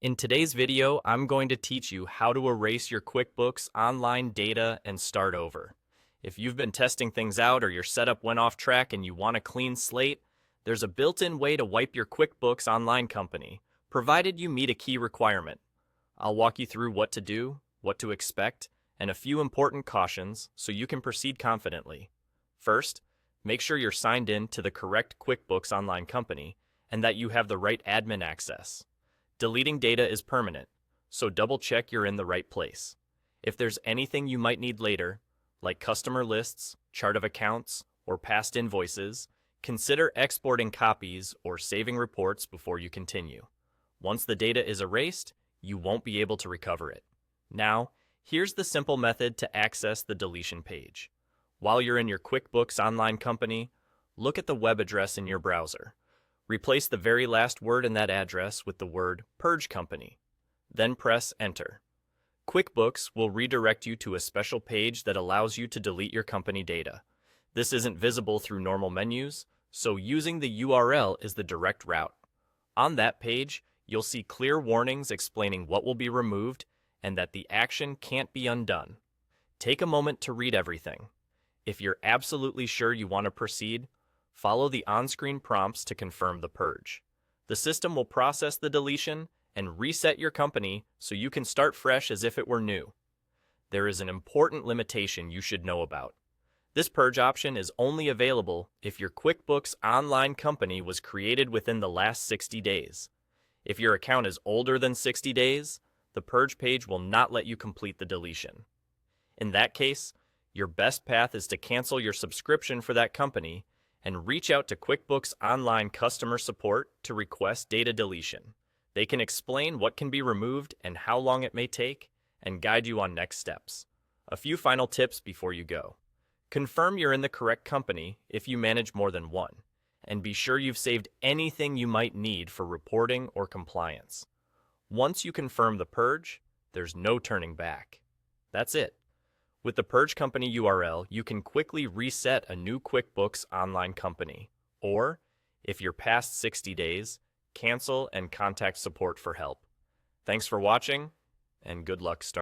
In today's video, I'm going to teach you how to erase your QuickBooks Online data and start over. If you've been testing things out or your setup went off track and you want a clean slate, there's a built-in way to wipe your QuickBooks Online company, provided you meet a key requirement. I'll walk you through what to do, what to expect, and a few important cautions so you can proceed confidently. First, make sure you're signed in to the correct QuickBooks Online company and that you have the right admin access. Deleting data is permanent, so double-check you're in the right place. If there's anything you might need later, like customer lists, chart of accounts, or past invoices, consider exporting copies or saving reports before you continue. Once the data is erased, you won't be able to recover it. Now, here's the simple method to access the deletion page. While you're in your QuickBooks Online company, look at the web address in your browser. Replace the very last word in that address with the word Purge Company. Then press Enter. QuickBooks will redirect you to a special page that allows you to delete your company data. This isn't visible through normal menus, so using the URL is the direct route. On that page, you'll see clear warnings explaining what will be removed and that the action can't be undone. Take a moment to read everything. If you're absolutely sure you want to proceed, follow the on-screen prompts to confirm the purge. The system will process the deletion and reset your company so you can start fresh as if it were new. There is an important limitation you should know about. This purge option is only available if your QuickBooks Online company was created within the last 60 days. If your account is older than 60 days, the purge page will not let you complete the deletion. In that case, your best path is to cancel your subscription for that company and reach out to QuickBooks Online customer support to request data deletion. They can explain what can be removed and how long it may take, and guide you on next steps. A few final tips before you go. Confirm you're in the correct company if you manage more than one, and be sure you've saved anything you might need for reporting or compliance. Once you confirm the purge, there's no turning back. That's it. With the Purge Company URL, you can quickly reset a new QuickBooks Online company. Or, if you're past 60 days, cancel and contact support for help. Thanks for watching, and good luck starting.